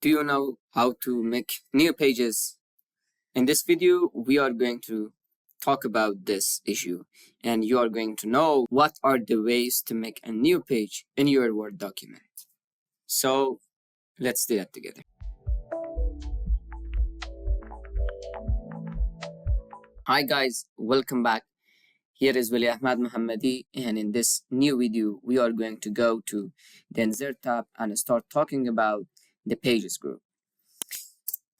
Do you know how to make new pages? In this video, we are going to talk about this issue and you are going to know what are the ways to make a new page in your Word document. So let's do that together. Hi guys, welcome back. Here is Wali Ahmad Muhammadi, and in this new video, we are going to go to the Insert tab and start talking about the Pages group.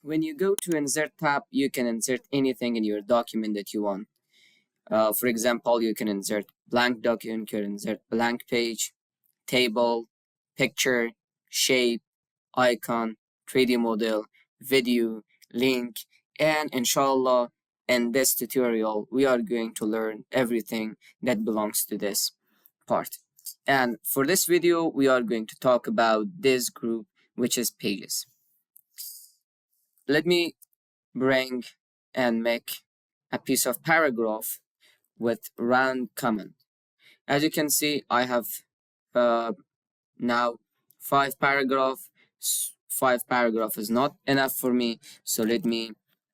When you go to Insert tab, you can insert anything in your document that you want. For example, you can insert blank document, you can insert blank page, table, picture, shape, icon, 3D model, video, link, and inshallah, in this tutorial, we are going to learn everything that belongs to this part. And for this video, we are going to talk about this group, which is pages. Let me bring and make a piece of paragraph with round comment. As you can see, I have now 5 paragraphs. 5 paragraphs is not enough for me, so let me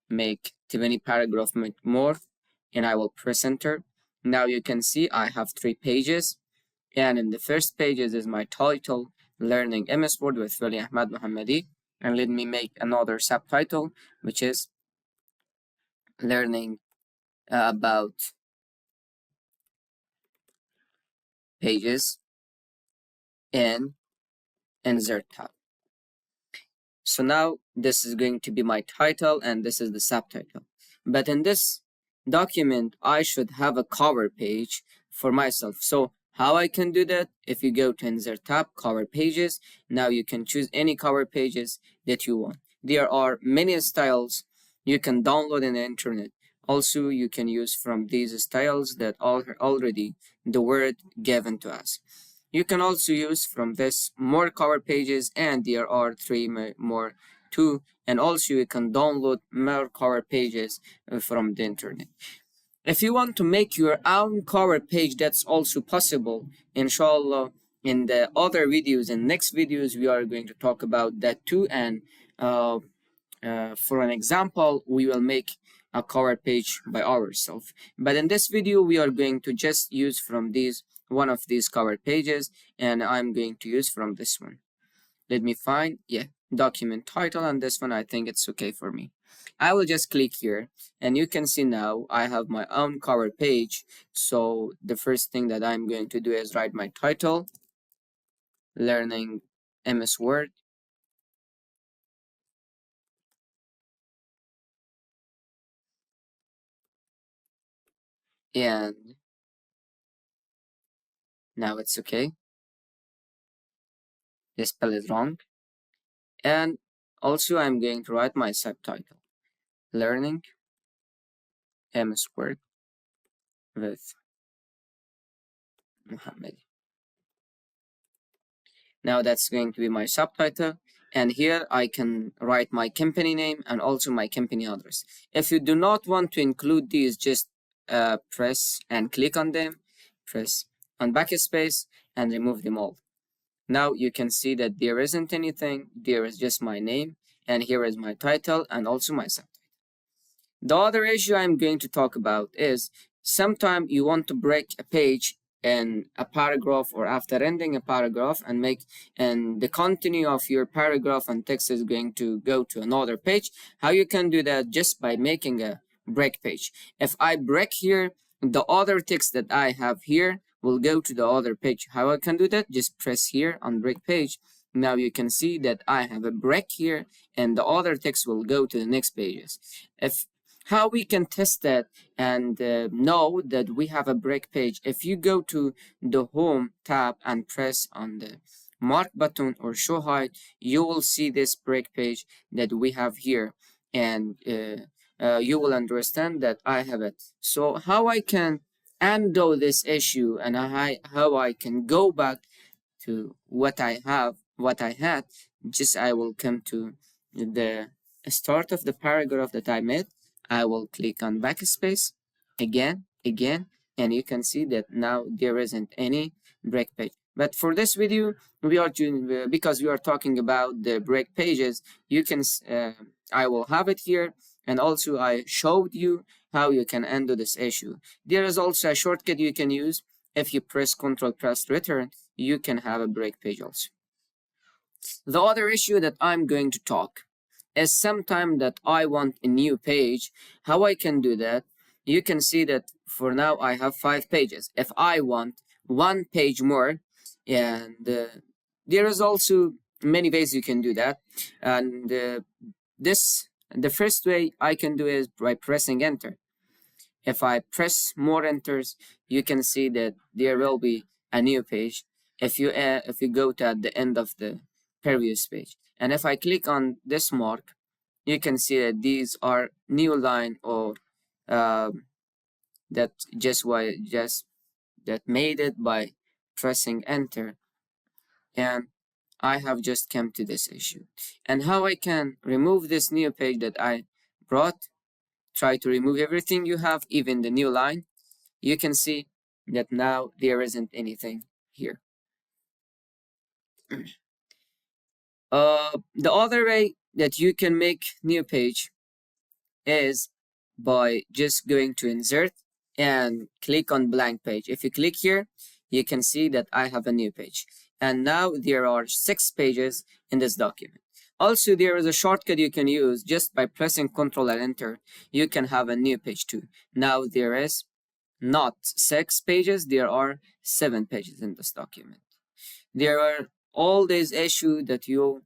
make 20 paragraphs more, and I will press enter. Now you can see I have 3 pages, and in the first page is my title, Learning MS Word with Wali Ahmad Muhammadi, and let me make another subtitle, which is Learning about pages in Insert tab. So now this is going to be my title and this is the subtitle. But in this document, I should have a cover page for myself. So how I can do that? If you go to Insert tab, cover pages, now you can choose any cover pages that you want. There are many styles you can download in the internet. Also, you can use from these styles that are already the Word given to us. You can also use from this more cover pages, and there are 3 more too, and also you can download more cover pages from the internet. If you want to make your own cover page, that's also possible. Inshallah, in the other videos and next videos, we are going to talk about that too, and for an example, we will make a cover page by ourselves. But in this video, we are going to just use from one of these cover pages, and I'm going to use from this one. Let me find, document title, and this one I think it's okay for me. I will just click here, and you can see now I have my own cover page. So the first thing that I'm going to do is write my title, Learning MS Word. And now it's okay. They spell it wrong. And also I'm going to write my subtitle, Learning MS Word with Muhammad. Now that's going to be my subtitle, and here I can write my company name and also my company address. If you do not want to include these, just press and click on them, press on backspace and remove them all. Now you can see that there isn't anything, there is just my name, and here is my title and also my subtitle. The other issue I'm going to talk about is sometimes you want to break a page in a paragraph or after ending a paragraph and the continue of your paragraph and text is going to go to another page. How you can do that? Just by making a break page. If I break here, the other text that I have here will go to the other page. How I can do that? Just press here on break page. Now you can see that I have a break here and the other text will go to the next pages. How we can test that and know that we have a break page? If you go to the Home tab and press on the Mark button or Show Height, you will see this break page that we have here, and you will understand that I have it. So how I can undo this issue and how I can go back to what I had, just I will come to the start of the paragraph that I made. I will click on backspace again, and you can see that now there isn't any break page. But for this video, we are because we are talking about the break pages. You can I will have it here, and also I showed you how you can undo this issue. There is also a shortcut you can use. If you press Ctrl press return, you can have a break page also. The other issue that I'm going to talk is sometime that I want a new page. How I can do that? You can see that for now I have 5 pages. If I want one page more, and there is also many ways you can do that. And the first way I can do is by pressing enter. If I press more enters, you can see that there will be a new page. If you go to at the end of the previous page, and if I click on this mark, you can see that these are new line, or that just that made it by pressing enter. And I have just come to this issue, and how I can remove this new page that I brought. Try to remove everything you have, even the new line. You can see that now there isn't anything here. The other way that you can make new page is by just going to insert and click on blank page. If you click here, you can see that I have a new page, and now there are 6 pages in this document. Also, there is a shortcut you can use. Just by pressing Ctrl and enter, you can have a new page too. Now there is not 6 pages, there are 7 pages in this document. There are all these issues that you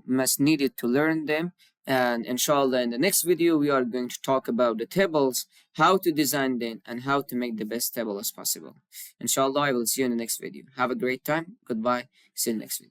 must needed to learn them. And inshallah, in the next video, we are going to talk about the tables, how to design them, and how to make the best table as possible. Inshallah, I will see you in the next video. Have a great time. Goodbye. See you next video.